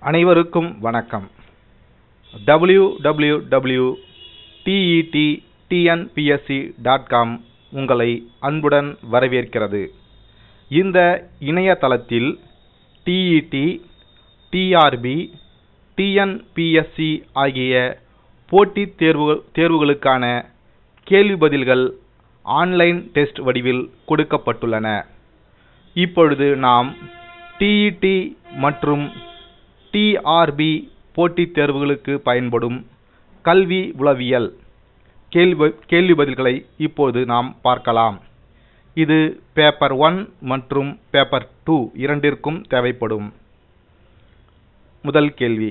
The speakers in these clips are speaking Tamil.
அனைவருக்கும் வணக்கம். www.tettnpsc.com உங்களை அன்புடன் வரவேற்கிறது. இந்த இணையதளத்தில் TET, TRB, TNPSC ஆகிய போட்டித் தேர்வுகளுக்கான கேள்வி பதில்கள் ஆன்லைன் டெஸ்ட் வடிவில் கொடுக்கப்பட்டுள்ளன. இப்பொழுது நாம் TET மற்றும் TRB போட்டித் தேர்வுகளுக்கு பயன்படும் கல்வி உளவியல் கேள்வி பதில்களை இப்போது நாம் பார்க்கலாம். இது பேப்பர் 1 மற்றும் பேப்பர் 2 இரண்டிற்கும் தேவைப்படும். முதல் கேள்வி: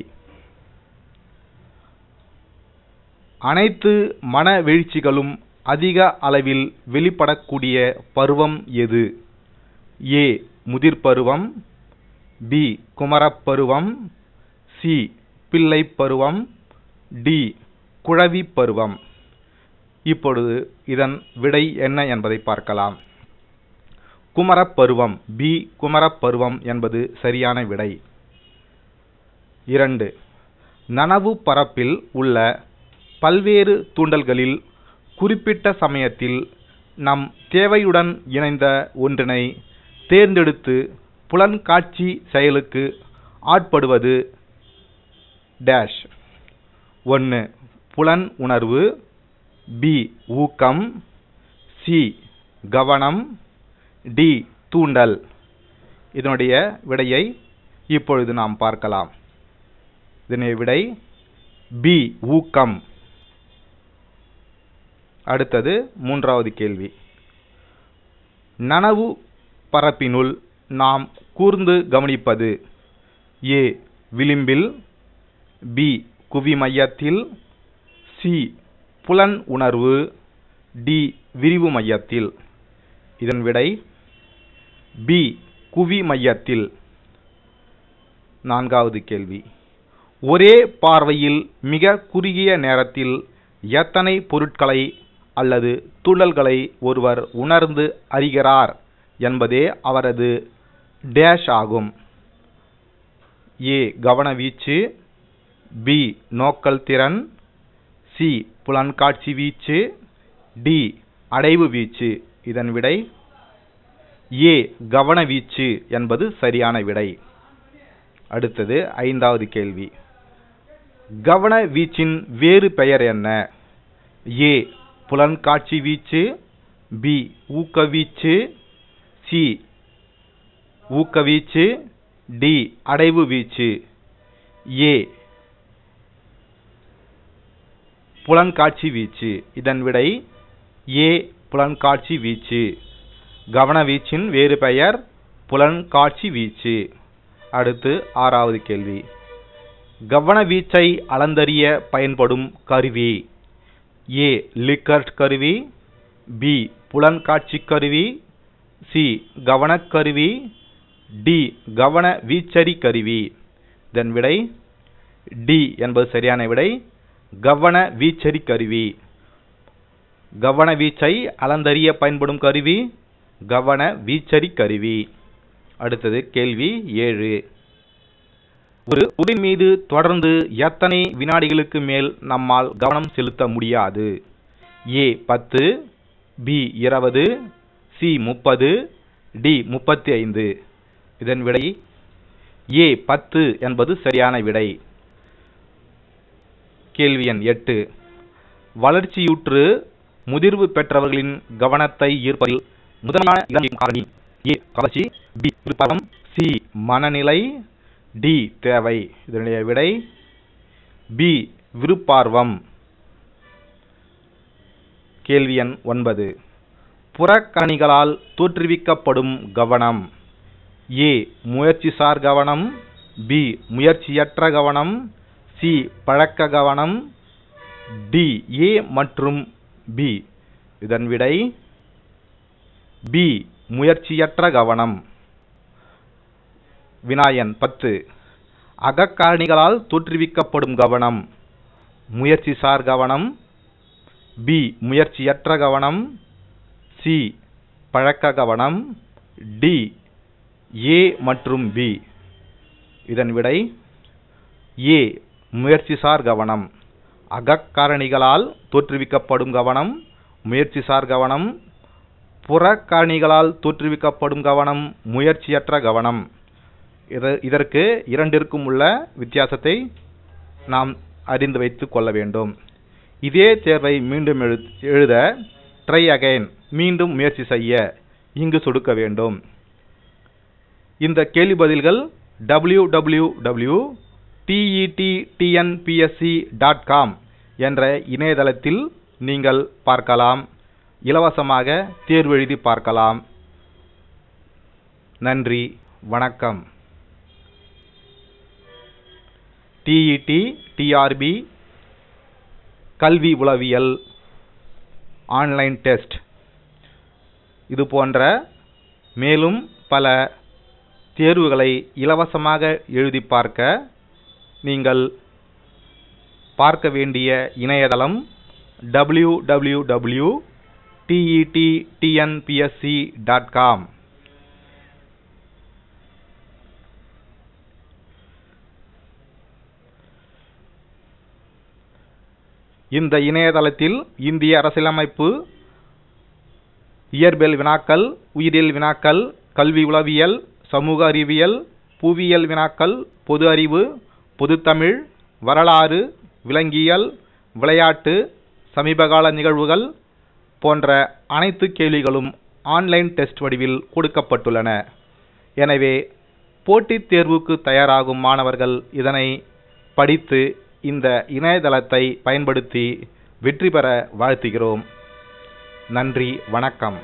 அனைத்து மனவெழுச்சிகளும் அதிக அளவில் வெளிப்படக்கூடிய பருவம் எது? A. முதிர்பருவம், B. குமரப்பருவம், C. பிள்ளைப் பருவம், D. குழவிப் பருவம். இப்பொழுது இதன் விடை என்ன என்பதை பார்க்கலாம். குமரப்பருவம், B. குமரப்பருவம் என்பது சரியான விடை. 2. நனவு பரப்பில் உள்ள பல்வேறு தூண்டல்களில் குறிப்பிட்ட சமயத்தில் நம் தேவையுடன் இணைந்த ஒன்றினை தேர்ந்தெடுத்து புலன்காட்சி செயலுக்கு ஆட்படுவது டேஷ். 1. புலன் உணர்வு, B. ஊக்கம், C. கவனம், D. தூண்டல். இதனுடைய விடையை இப்பொழுது நாம் பார்க்கலாம். இதனுடைய விடை B. ஊக்கம். அடுத்தது மூன்றாவது கேள்வி: நனவு பரப்பினுள் நாம் கூர்ந்து கவனிப்பது A. விளிம்பில், B. குவி மையத்தில், C. புலன் உணர்வு, D. விரிவு மையத்தில். இதன் விடை B. குவி மையத்தில். நான்காவது கேள்வி: ஒரே பார்வையில் மிக குறுகிய நேரத்தில் எத்தனை பொருட்களை அல்லது தூண்டல்களை ஒருவர் உணர்ந்து அறிகிறார் என்பதே அவரது டேஷ் ஆகும். A. கவனவீச்சு, B. நோக்கல் திறன், C. புலன்காட்சி வீச்சு, D. அடைவு வீச்சு. இதன் விடை A. கவனவீச்சு என்பது சரியான விடை. அடுத்தது ஐந்தாவது கேள்வி: கவனவீச்சின் வேறு பெயர் என்ன? A. புலன்காட்சி வீச்சு, B. ஊக்கவீச்சு, C. ஊக்கவீச்சு, D. அடைவு வீச்சு. A. புலன்காட்சி வீச்சு. இதன் விடை A. புலன்காட்சி வீச்சு. கவனவீச்சின் வேறு பெயர் புலன்காட்சி வீச்சு. அடுத்து ஆறாவது கேள்வி: கவனவீச்சை அளந்தறிய பயன்படும் கருவி A. லிக்கர்ட் கருவி, B. புலன்காட்சி கருவி, C. கவனக்கருவி, D. கவன வீச்சரி கருவி. இதன் விடை D என்பது சரியான விடை. கவன வீச்சரி கருவி. கவன வீச்சை அளந்தறிய பயன்படும் கருவி கவன வீச்சரி கருவி. அடுத்தது கேள்வி 7: ஒரு பொருளின் மீது தொடர்ந்து எத்தனை வினாடிகளுக்கு மேல் நம்மால் கவனம் செலுத்த முடியாது? A. 10, B. 20, C. 30, D. 35. இதன் விடை A. 10 என்பது சரியான விடை. கேள்வி எண் 8: வளர்ச்சியுற்று முதிர்வு பெற்றவர்களின் கவனத்தை ஈர்ப்பதில் முதன்மையான இடம் காரணி A. கவர்ச்சி, B. விருப்பம், C. மனநிலை, D. தேவை. இதனுடைய விடை B. விருப்பார்வம். கேள்வி எண் 9: புறக்கணிகளால் தோற்றுவிக்கப்படும் கவனம் A. முயற்சிசார் கவனம், B. முயற்சியற்ற கவனம், C. பழக்க கவனம், D. A மற்றும் B. இதன் விடை B. முயற்சியற்ற கவனம். வினா எண் 10: அகக்காரணிகளால் தோற்றுவிக்கப்படும் கவனம் முயற்சிசார் கவனம், B. முயற்சியற்ற கவனம், C. பழக்க கவனம், D. A மற்றும் B. இதன் விடை ஏ முயற்சிசார் கவனம். அகக்காரணிகளால் தோற்றுவிக்கப்படும் கவனம் முயற்சிசார் கவனம். புறக்காரணிகளால் தோற்றுவிக்கப்படும் கவனம் முயற்சியற்ற கவனம். இதற்கு இரண்டிற்கும் உள்ள வித்தியாசத்தை நாம் அறிந்து வைத்துக் கொள்ள வேண்டும். இதே தேர்வை மீண்டும் எழுத ட்ரை அகைன், மீண்டும் முயற்சி செய்ய இங்கு சொடுக்க வேண்டும். இந்த கேள்வி பதில்கள் www.tettnpsc.com என்ற இணையதளத்தில் நீங்கள் பார்க்கலாம். இலவசமாக தேர்வு எழுதி பார்க்கலாம். நன்றி, வணக்கம். TET TRB கல்வி உளவியல் ஆன்லைன் டெஸ்ட் இது போன்ற மேலும் பல தேர்வுகளை இலவசமாக எழுதி பார்க்க நீங்கள் பார்க்க வேண்டிய இணையதளம் www.tettnpsc.com. இந்த இணையதளத்தில் இந்திய அரசியலமைப்பு, இயற்பியல் வினாக்கள், உயிரியல் வினாக்கள், கல்வி உளவியல், சமூக அறிவியல், புவியியல் வினாக்கள், பொது அறிவு, பொதுத்தமிழ், வரலாறு, விலங்கியல், விளையாட்டு, சமீபகால நிகழ்வுகள் போன்ற அனைத்து கேள்விகளும் ஆன்லைன் டெஸ்ட் வடிவில் கொடுக்கப்பட்டுள்ளன. எனவே போட்டித் தேர்வுக்கு தயாராகும் மாணவர்கள் இதனை படித்து இந்த இணையதளத்தை பயன்படுத்தி வெற்றி பெற வாழ்த்துகிறோம். நன்றி, வணக்கம்.